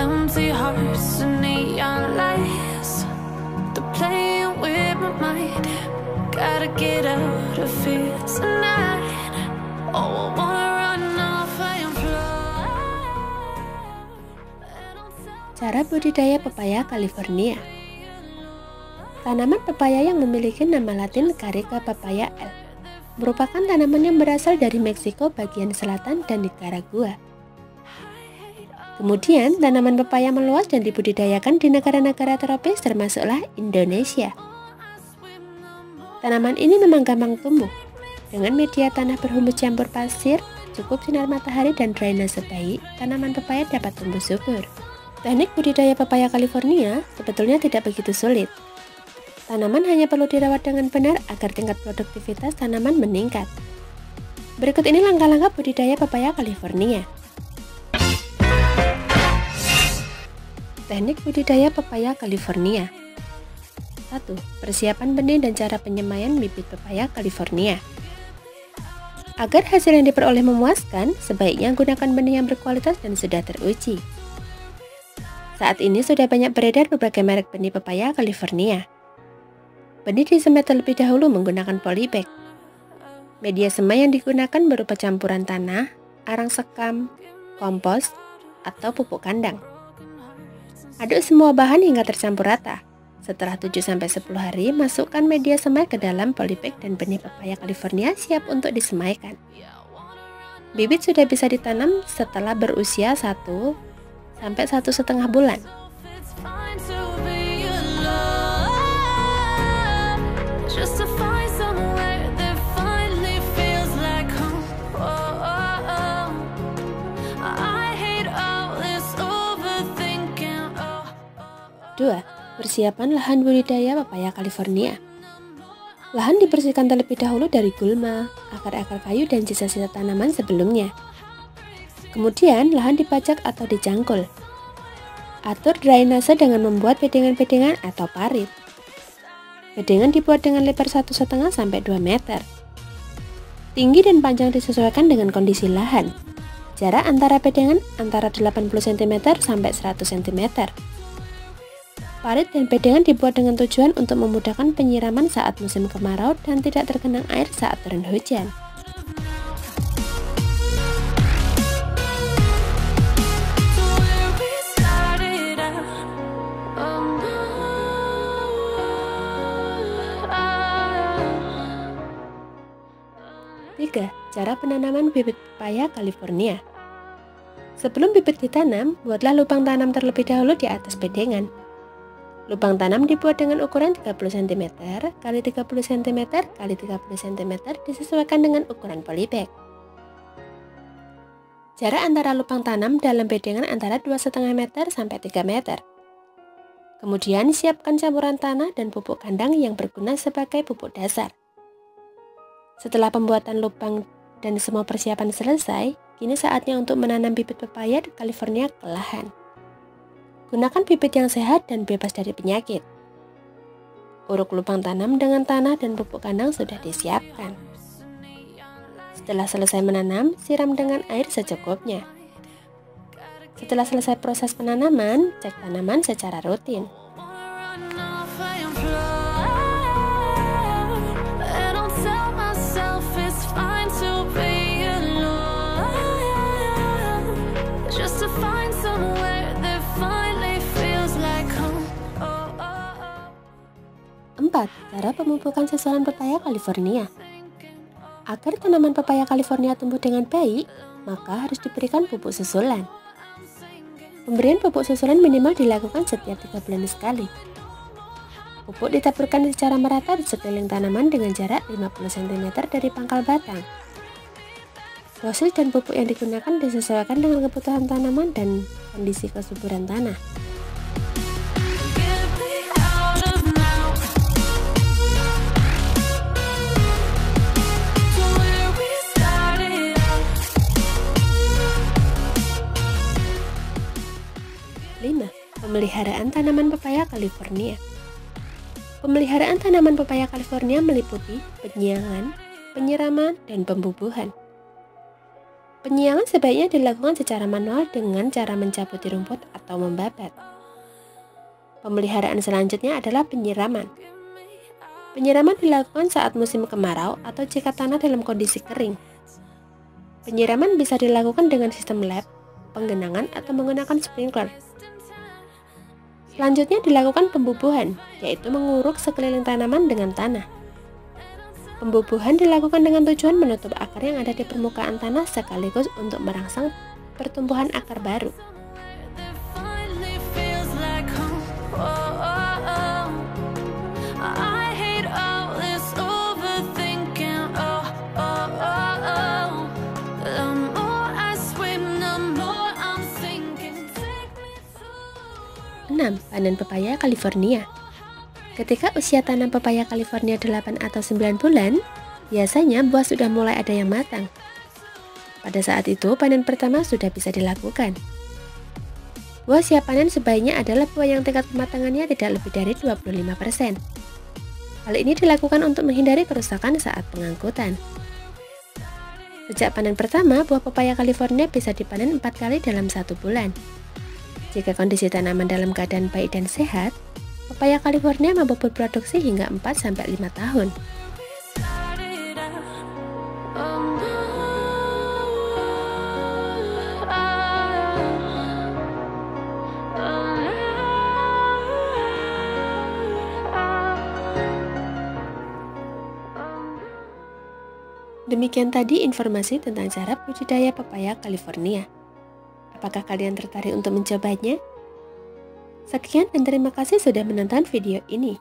empty hearts and neon lights. They're playing with my mind. Gotta get out of here tonight. Oh, I wanna run off and fly. Cara budidaya pepaya California. Tanaman pepaya yang memiliki nama latin Carica papaya L. merupakan tanaman yang berasal dari Meksiko bagian selatan dan Nicaragua. Kemudian, tanaman pepaya meluas dan dibudidayakan di negara-negara tropis termasuklah Indonesia. Tanaman ini memang gampang tumbuh. Dengan media tanah berhumus campur pasir, cukup sinar matahari dan drainase baik, tanaman pepaya dapat tumbuh subur. Teknik budidaya pepaya California sebetulnya tidak begitu sulit. Tanaman hanya perlu dirawat dengan benar agar tingkat produktivitas tanaman meningkat. Berikut ini langkah-langkah budidaya pepaya California. Teknik budidaya pepaya California. 1. Persiapan benih dan cara penyemaian bibit pepaya California. Agar hasil yang diperoleh memuaskan, sebaiknya gunakan benih yang berkualitas dan sudah teruji. Saat ini sudah banyak beredar berbagai merek benih pepaya California. Benih disemai terlebih dahulu menggunakan polybag. Media semai yang digunakan berupa campuran tanah, arang sekam, kompos, atau pupuk kandang. Aduk semua bahan hingga tercampur rata. Setelah 7-10 hari, masukkan media semai ke dalam polybag dan benih pepaya California siap untuk disemaikan. Bibit sudah bisa ditanam setelah berusia 1-1,5 bulan. Dua, persiapan lahan budidaya pepaya California. Lahan dibersihkan terlebih dahulu dari gulma, akar-akar kayu dan sisa-sisa tanaman sebelumnya. Kemudian lahan dipajak atau dicangkul. Atur drainase dengan membuat bedengan-bedengan atau parit. Bedengan dibuat dengan lebar 1,5 sampai 2 meter. Tinggi dan panjang disesuaikan dengan kondisi lahan. Jarak antara bedengan antara 80 cm sampai 100 cm. Parit dan bedengan dibuat dengan tujuan untuk memudahkan penyiraman saat musim kemarau dan tidak tergenang air saat turun hujan. Tiga, cara penanaman bibit pepaya California. Sebelum bibit ditanam, buatlah lubang tanam terlebih dahulu di atas bedengan. Lubang tanam dibuat dengan ukuran 30 cm x 30 cm x 30 cm disesuaikan dengan ukuran polybag. Jarak antara lubang tanam dalam bedengan antara 2,5 meter sampai 3 meter. Kemudian siapkan campuran tanah dan pupuk kandang yang berguna sebagai pupuk dasar. Setelah pembuatan lubang dan semua persiapan selesai, kini saatnya untuk menanam bibit pepaya California ke lahan. Gunakan bibit yang sehat dan bebas dari penyakit. Uruk lubang tanam dengan tanah dan pupuk kandang sudah disiapkan. Setelah selesai menanam, siram dengan air secukupnya. Setelah selesai proses penanaman, cek tanaman secara rutin. Empat, cara pemupukan susulan pepaya California. Agar tanaman pepaya California tumbuh dengan baik, maka harus diberikan pupuk susulan. Pemberian pupuk susulan minimal dilakukan setiap 3 bulan sekali. Pupuk ditaburkan secara merata di sekeliling tanaman dengan jarak 50 cm dari pangkal batang. Dosis dan pupuk yang digunakan disesuaikan dengan kebutuhan tanaman dan kondisi kesuburan tanah. 5. Pemeliharaan tanaman pepaya California. Pemeliharaan tanaman pepaya California meliputi penyiangan, penyiraman, dan pembubuhan. Penyiangan sebaiknya dilakukan secara manual dengan cara mencabuti rumput atau membabat. Pemeliharaan selanjutnya adalah penyiraman. Penyiraman dilakukan saat musim kemarau atau jika tanah dalam kondisi kering. Penyiraman bisa dilakukan dengan sistem lap, penggenangan, atau menggunakan sprinkler. Selanjutnya dilakukan pembubuhan, yaitu menguruk sekeliling tanaman dengan tanah. Pembubuhan dilakukan dengan tujuan menutup akar yang ada di permukaan tanah sekaligus untuk merangsang pertumbuhan akar baru. Panen pepaya California. Ketika usia tanam pepaya California 8 atau 9 bulan, biasanya buah sudah mulai ada yang matang. Pada saat itu, panen pertama sudah bisa dilakukan. Buah siap panen sebaiknya adalah buah yang tingkat kematangannya tidak lebih dari 25%. Hal ini dilakukan untuk menghindari kerusakan saat pengangkutan. Sejak panen pertama, buah pepaya California bisa dipanen 4 kali dalam 1 bulan. Jika kondisi tanaman dalam keadaan baik dan sehat, pepaya California mampu berproduksi hingga 4-5 tahun. Demikian tadi informasi tentang cara budidaya pepaya California. Apakah kalian tertarik untuk mencobanya? Sekian dan terima kasih sudah menonton video ini.